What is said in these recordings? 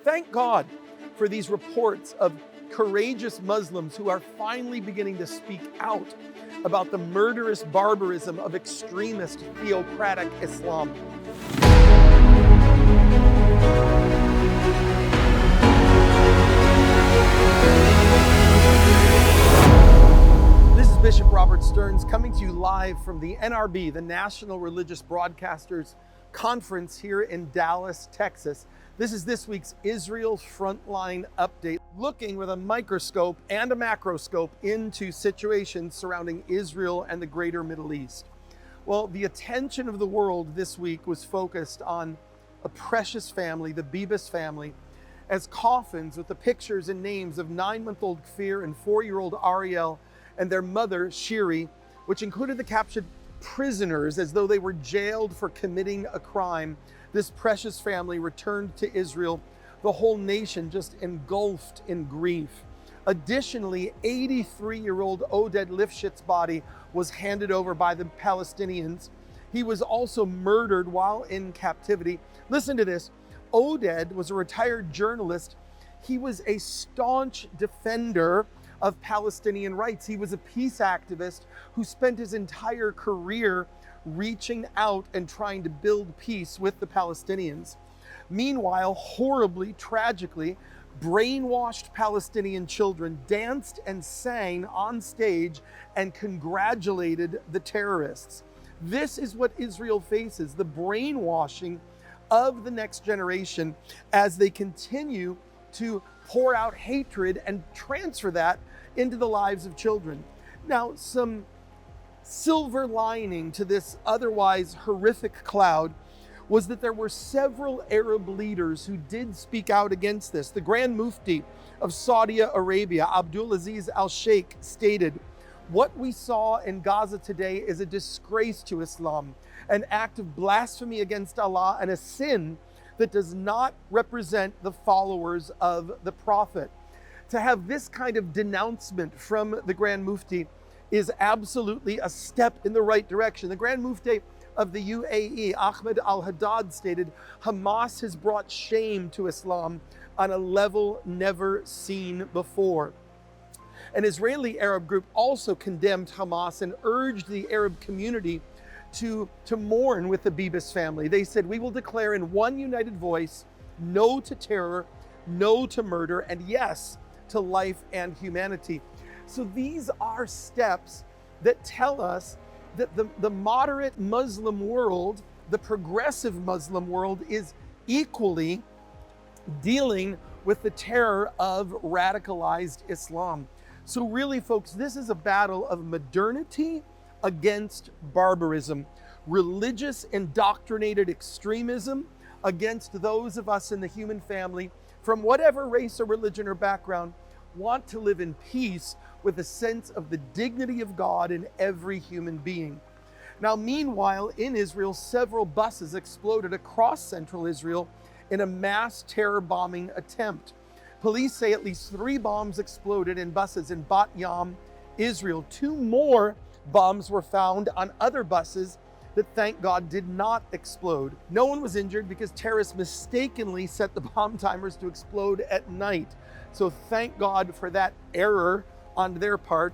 Thank God for these reports of courageous Muslims who are finally beginning to speak out about the murderous barbarism of extremist theocratic Islam. This is Bishop Robert Stearns coming to you live from the NRB, the National Religious Broadcasters Conference here in Dallas, Texas. This is this week's Israel Frontline update, looking with a microscope and a macroscope into situations surrounding Israel and the greater Middle East. Well, the attention of the world this week was focused on a precious family, the Bibas family, as coffins with the pictures and names of 9-month-old Kfir and 4-year-old Ariel and their mother, Shiri, which included the captured prisoners as though they were jailed for committing a crime. This precious family returned to Israel, the whole nation just engulfed in grief. Additionally, 83-year-old Oded Lifshitz's body was handed over by the Palestinians. He was also murdered while in captivity. Listen to this. Oded was a retired journalist. He was a staunch defender of Palestinian rights. He was a peace activist who spent his entire career reaching out and trying to build peace with the Palestinians. Meanwhile, horribly, tragically, brainwashed Palestinian children danced and sang on stage and congratulated the terrorists. This is what Israel faces, the brainwashing of the next generation as they continue to pour out hatred and transfer that into the lives of children. Now, some silver lining to this otherwise horrific cloud was that there were several Arab leaders who did speak out against this. The Grand Mufti of Saudi Arabia, Abdulaziz al-Sheikh, stated, "What we saw in Gaza today is a disgrace to Islam, an act of blasphemy against Allah, and a sin that does not represent the followers of the Prophet." To have this kind of denouncement from the Grand Mufti is absolutely a step in the right direction. The Grand Mufti of the UAE, Ahmed al-Haddad, stated, "Hamas has brought shame to Islam on a level never seen before." An Israeli Arab group also condemned Hamas and urged the Arab community to mourn with the Bibas family. They said, "We will declare in one united voice, no to terror, no to murder, and yes to life and humanity." So these are steps that tell us that the moderate Muslim world, the progressive Muslim world, is equally dealing with the terror of radicalized Islam. So really, folks, this is a battle of modernity against barbarism, religious indoctrinated extremism against those of us in the human family, from whatever race or religion or background, want to live in peace with a sense of the dignity of God in every human being. Now, meanwhile, in Israel, several buses exploded across central Israel in a mass terror bombing attempt. Police say at least 3 bombs exploded in buses in Bat Yam, Israel. 2 more bombs were found on other buses that, thank God, did not explode. No one was injured because terrorists mistakenly set the bomb timers to explode at night. So thank God for that error on their part.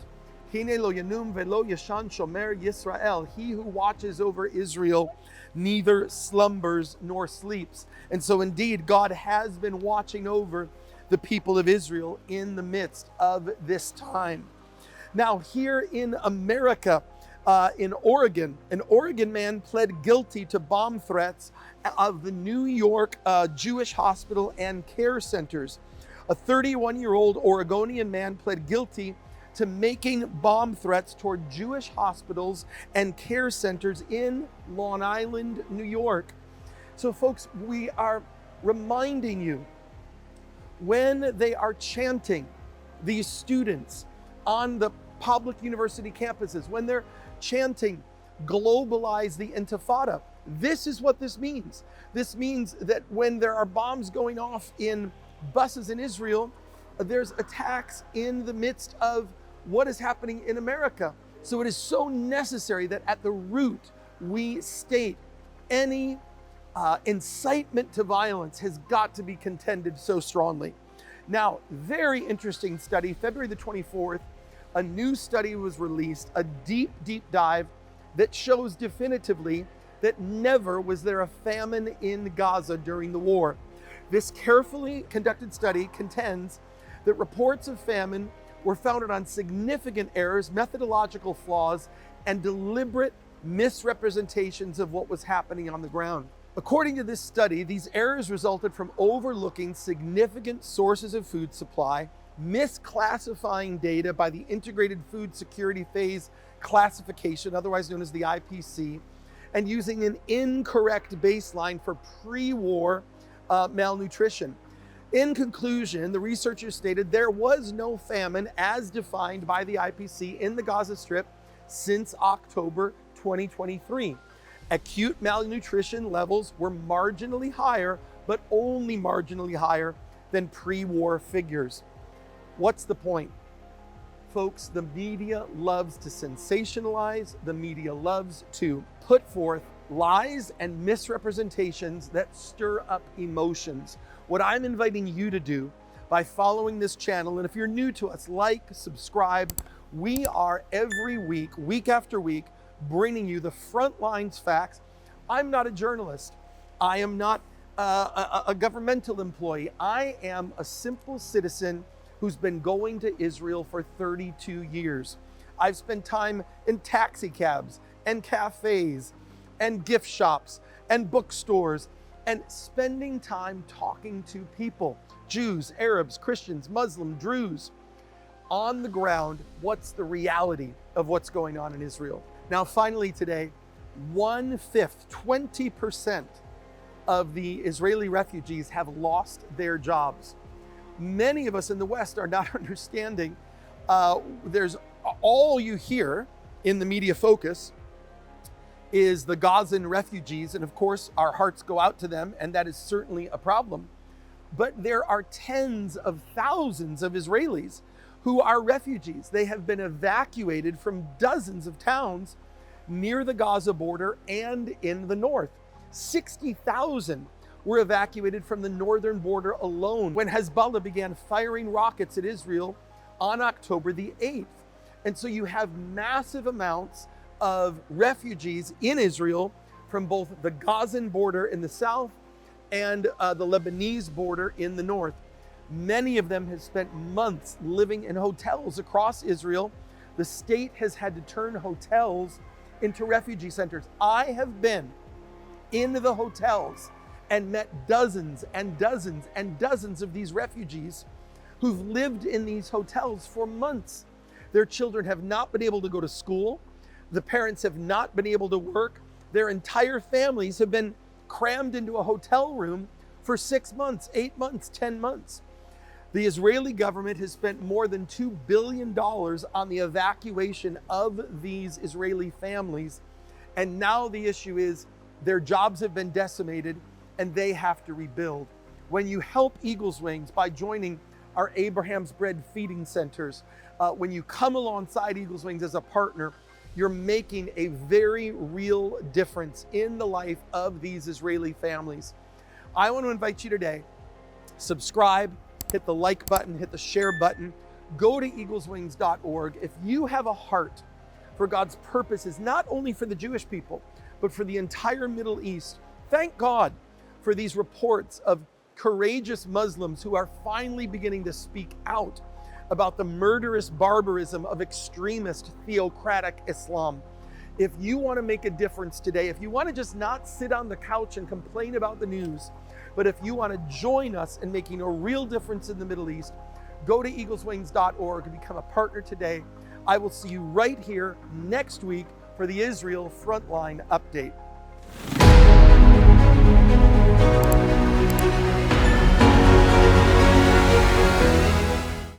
Hine lo yanum velo yashan shomer Yisrael. He who watches over Israel neither slumbers nor sleeps. And so indeed, God has been watching over the people of Israel in the midst of this time. Now, here in America, in Oregon, an Oregon man pled guilty to bomb threats of the New York Jewish hospital and care centers. A 31-year-old Oregonian man pled guilty to making bomb threats toward Jewish hospitals and care centers in Long Island, New York. So folks, we are reminding you, when they are chanting, these students on the public university campuses, when they're chanting, globalize the Intifada, this is what this means. This means that when there are bombs going off in buses in Israel, there's attacks in the midst of what is happening in America. So it is so necessary that at the root we state any incitement to violence has got to be contended so strongly. Now, very interesting study, February the 24th, a new study was released, a deep dive that shows definitively that never was there a famine in Gaza during the war. This carefully conducted study contends that reports of famine were founded on significant errors, methodological flaws, and deliberate misrepresentations of what was happening on the ground. According to this study, these errors resulted from overlooking significant sources of food supply, misclassifying data by the Integrated Food Security Phase Classification, otherwise known as the IPC, and using an incorrect baseline for pre-war malnutrition. In conclusion, the researchers stated there was no famine as defined by the IPC in the Gaza Strip since October 2023. Acute malnutrition levels were marginally higher, but only marginally higher than pre-war figures. What's the point? Folks, the media loves to sensationalize. The media loves to put forth lies and misrepresentations that stir up emotions. What I'm inviting you to do by following this channel, and if you're new to us, like, subscribe. We are every week, week after week, bringing you the front lines facts. I'm not a journalist. I am not a governmental employee. I am a simple citizen who's been going to Israel for 32 years. I've spent time in taxi cabs and cafes and gift shops and bookstores and spending time talking to people, Jews, Arabs, Christians, Muslim, Druze, on the ground. What's the reality of what's going on in Israel? Now, finally today, 1/5, 20% of the Israeli refugees have lost their jobs. Many of us in the West are not understanding. There's all you hear in the media focus is the Gazan refugees, and of course our hearts go out to them, and that is certainly a problem. But there are tens of thousands of Israelis who are refugees. They have been evacuated from dozens of towns near the Gaza border and in the north. 60,000 were evacuated from the northern border alone when Hezbollah began firing rockets at Israel on October the 8th. And so you have massive amounts of refugees in Israel from both the Gazan border in the south and the Lebanese border in the north. Many of them have spent months living in hotels across Israel. The state has had to turn hotels into refugee centers. I have been in the hotels and met dozens and dozens and dozens of these refugees who've lived in these hotels for months. Their children have not been able to go to school. The parents have not been able to work. Their entire families have been crammed into a hotel room for 6 months, 8 months, 10 months. The Israeli government has spent more than $2 billion on the evacuation of these Israeli families. And now the issue is their jobs have been decimated and they have to rebuild. When you help Eagle's Wings by joining our Abraham's Bread feeding centers, when you come alongside Eagle's Wings as a partner, you're making a very real difference in the life of these Israeli families. I want to invite you today, subscribe, hit the like button, hit the share button, go to eagleswings.org. If you have a heart for God's purposes, not only for the Jewish people, but for the entire Middle East, thank God for these reports of courageous Muslims who are finally beginning to speak out about the murderous barbarism of extremist theocratic Islam. If you want to make a difference today, if you want to just not sit on the couch and complain about the news, but if you want to join us in making a real difference in the Middle East, go to eagleswings.org and become a partner today. I will see you right here next week for the Israel Frontline update.